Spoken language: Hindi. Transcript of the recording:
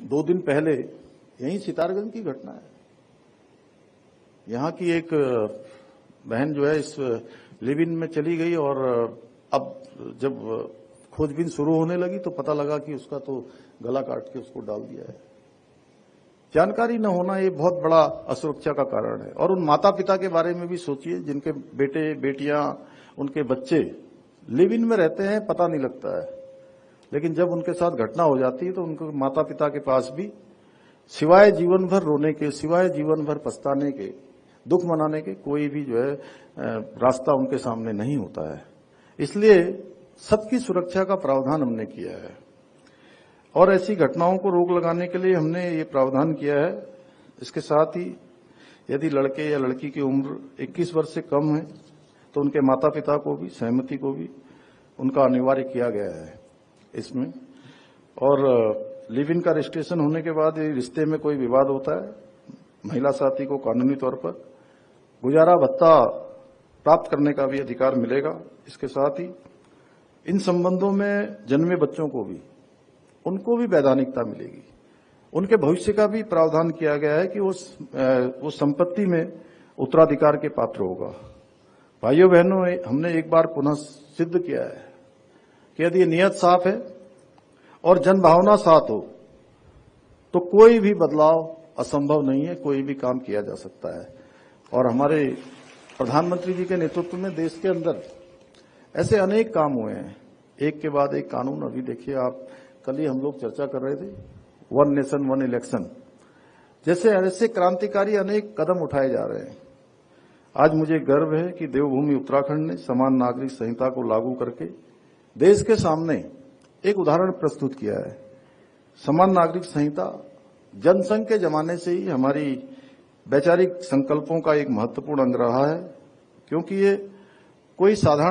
2 दिन पहले यही सितारगंज की घटना है। यहाँ की एक बहन जो है इस लिव इन में चली गई और अब जब खोजबीन शुरू होने लगी तो पता लगा कि उसका तो गला काट के उसको डाल दिया है। जानकारी न होना ये बहुत बड़ा असुरक्षा का कारण है। और उन माता पिता के बारे में भी सोचिए जिनके बेटे बेटियां उनके बच्चे लिव इन में रहते हैं, पता नहीं लगता है, लेकिन जब उनके साथ घटना हो जाती है तो उनके माता पिता के पास भी सिवाय जीवन भर रोने के, सिवाय जीवन भर पछताने के, दुख मनाने के कोई भी जो है रास्ता उनके सामने नहीं होता है। इसलिए सबकी सुरक्षा का प्रावधान हमने किया है और ऐसी घटनाओं को रोक लगाने के लिए हमने ये प्रावधान किया है। इसके साथ ही यदि लड़के या लड़की की उम्र 21 वर्ष से कम है तो उनके माता पिता को भी सहमति को भी उनका अनिवार्य किया गया है इसमें। और लिव इन का रजिस्ट्रेशन होने के बाद रिश्ते में कोई विवाद होता है, महिला साथी को कानूनी तौर पर गुजारा भत्ता प्राप्त करने का भी अधिकार मिलेगा। इसके साथ ही इन संबंधों में जन्मे बच्चों को भी उनको भी वैधानिकता मिलेगी। उनके भविष्य का भी प्रावधान किया गया है कि वो संपत्ति में उत्तराधिकार के पात्र होगा। भाइयों बहनों, हमने एक बार पुनः सिद्ध किया है कि यदि नियत साफ है और जनभावना साथ हो तो कोई भी बदलाव असंभव नहीं है, कोई भी काम किया जा सकता है। और हमारे प्रधानमंत्री जी के नेतृत्व में देश के अंदर ऐसे अनेक काम हुए हैं, एक के बाद एक कानून। अभी देखिए आप, कल ही हम लोग चर्चा कर रहे थे वन नेशन वन इलेक्शन जैसे ऐसे क्रांतिकारी अनेक कदम उठाए जा रहे हैं। आज मुझे गर्व है कि देवभूमि उत्तराखंड ने समान नागरिक संहिता को लागू करके देश के सामने एक उदाहरण प्रस्तुत किया है। समान नागरिक संहिता जनसंघ के जमाने से ही हमारी वैचारिक संकल्पों का एक महत्वपूर्ण अंग रहा है, क्योंकि ये कोई साधारण